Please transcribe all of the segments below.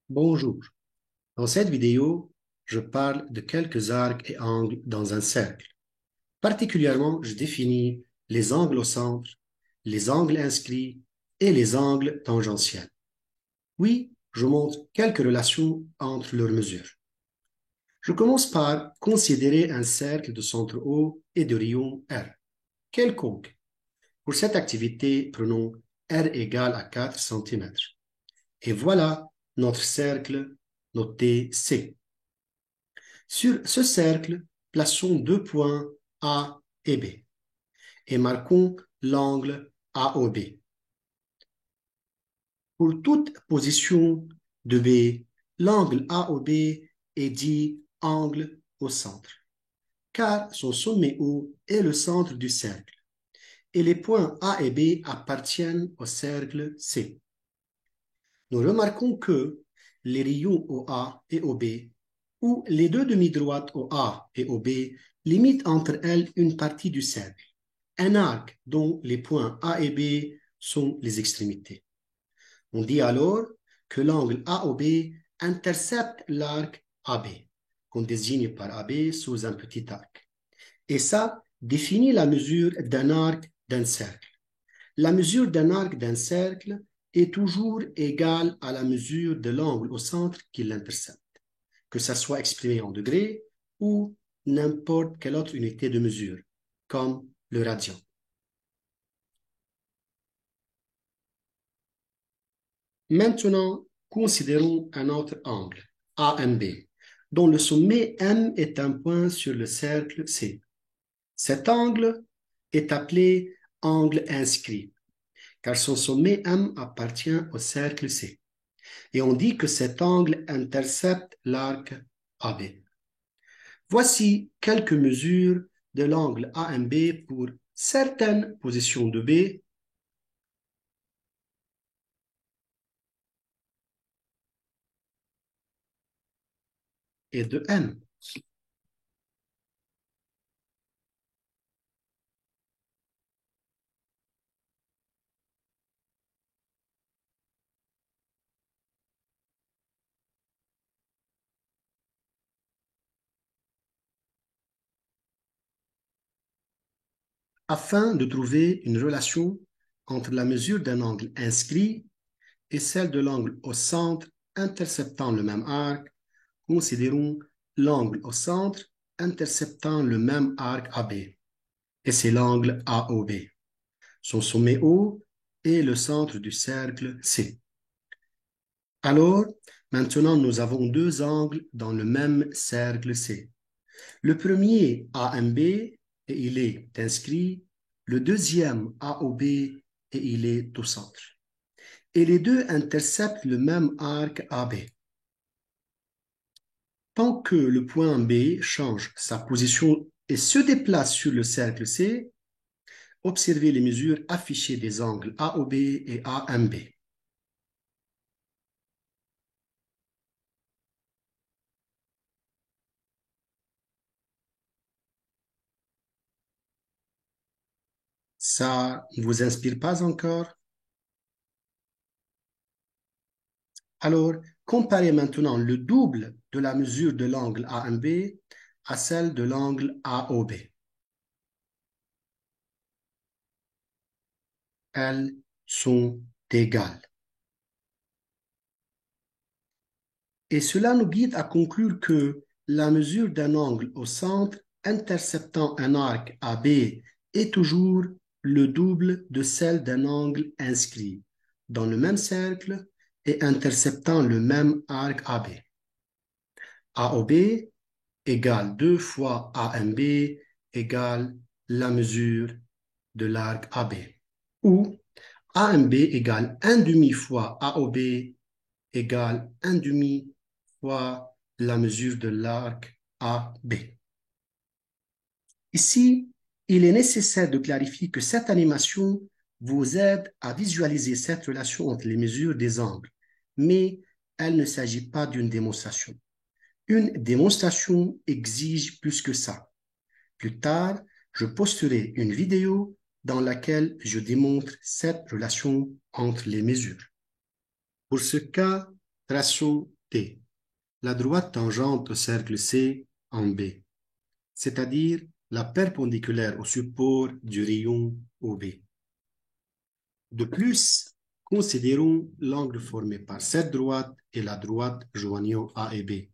Bonjour. Dans cette vidéo, je parle de quelques arcs et angles dans un cercle. Particulièrement, je définis les angles au centre, les angles inscrits et les angles tangentiels. Oui, je montre quelques relations entre leurs mesures. Je commence par considérer un cercle de centre O et de rayon R, quelconque. Pour cette activité, prenons R égale à 4 cm. Et voilà notre cercle noté C. Sur ce cercle, plaçons deux points A et B et marquons l'angle AOB. Pour toute position de B, l'angle AOB est dit angle au centre, car son sommet O est le centre du cercle et les points A et B appartiennent au cercle C. Nous remarquons que les rayons OA et OB, ou les deux demi-droites OA et OB, limitent entre elles une partie du cercle, un arc dont les points A et B sont les extrémités. On dit alors que l'angle AOB intercepte l'arc AB, qu'on désigne par AB sous un petit arc. Et ça définit la mesure d'un arc d'un cercle. La mesure d'un arc d'un cercle est toujours égale à la mesure de l'angle au centre qui l'intercepte, que ça soit exprimé en degrés ou n'importe quelle autre unité de mesure, comme le radian. Maintenant, considérons un autre angle, AMB, dont le sommet M est un point sur le cercle C. Cet angle est appelé angle inscrit, car son sommet M appartient au cercle C. Et on dit que cet angle intercepte l'arc AB. Voici quelques mesures de l'angle AMB pour certaines positions de B et de M. Afin de trouver une relation entre la mesure d'un angle inscrit et celle de l'angle au centre interceptant le même arc, considérons l'angle au centre interceptant le même arc AB, et c'est l'angle AOB. Son sommet O est le centre du cercle C. Alors, maintenant, nous avons deux angles dans le même cercle C. Le premier AMB, et il est inscrit. Le deuxième AOB, et il est au centre. Et les deux interceptent le même arc AB. Tant que le point B change sa position et se déplace sur le cercle C, observez les mesures affichées des angles AOB et AMB. Ça ne vous inspire pas encore? Alors, comparez maintenant le double de la mesure de l'angle AMB à celle de l'angle AOB. Elles sont égales. Et cela nous guide à conclure que la mesure d'un angle au centre interceptant un arc AB est toujours le double de celle d'un angle inscrit dans le même cercle et interceptant le même arc AB. AOB égale 2 fois AMB égale la mesure de l'arc AB. Ou AMB égale 1 demi fois AOB égale 1 demi fois la mesure de l'arc AB. Ici, il est nécessaire de clarifier que cette animation vous aide à visualiser cette relation entre les mesures des angles, mais elle ne s'agit pas d'une démonstration. Une démonstration exige plus que ça. Plus tard, je posterai une vidéo dans laquelle je démontre cette relation entre les mesures. Pour ce cas, traçons T, la droite tangente au cercle C en B, c'est-à-dire la perpendiculaire au support du rayon OB. De plus, considérons l'angle formé par cette droite et la droite joignant A et B,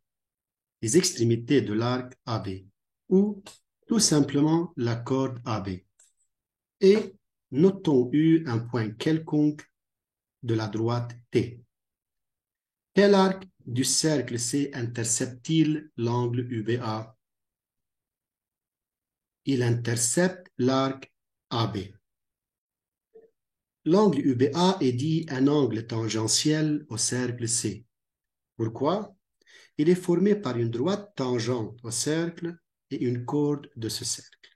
les extrémités de l'arc AB, ou tout simplement la corde AB. Et notons U un point quelconque de la droite T. Quel arc du cercle C intercepte-t-il l'angle UBA? Il intercepte l'arc AB. L'angle UBA est dit un angle tangentiel au cercle C. Pourquoi? Il est formé par une droite tangente au cercle et une corde de ce cercle.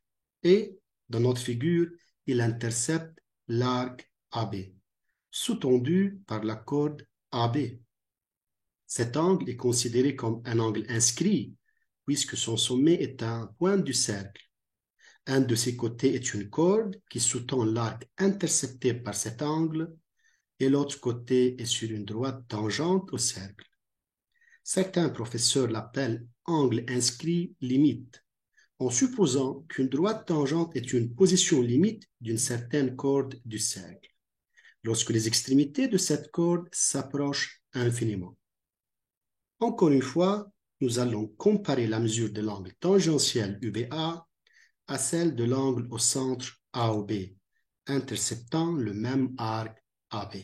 Et, dans notre figure, il intercepte l'arc AB, sous-tendu par la corde AB. Cet angle est considéré comme un angle inscrit, puisque son sommet est un point du cercle. Un de ses côtés est une corde qui sous-tend l'arc intercepté par cet angle, et l'autre côté est sur une droite tangente au cercle. Certains professeurs l'appellent angle inscrit limite, en supposant qu'une droite tangente est une position limite d'une certaine corde du cercle, lorsque les extrémités de cette corde s'approchent infiniment. Encore une fois, nous allons comparer la mesure de l'angle tangentiel UBA à celle de l'angle au centre AOB, interceptant le même arc AB.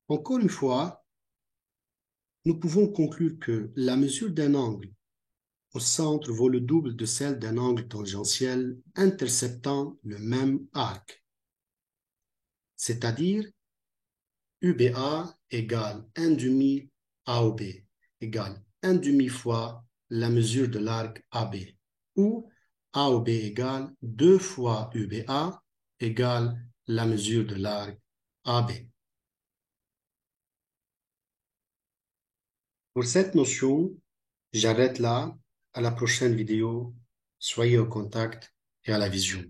Encore une fois, nous pouvons conclure que la mesure d'un angle au centre vaut le double de celle d'un angle tangentiel interceptant le même arc, c'est-à-dire UBA égale 1 demi AOB égale 1 demi fois la mesure de l'arc AB, ou AOB égale 2 fois UBA égale la mesure de l'arc AB. Pour cette notion, j'arrête là. À la prochaine vidéo. Soyez au contact et à la vision.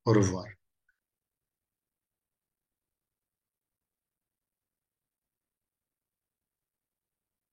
Au revoir.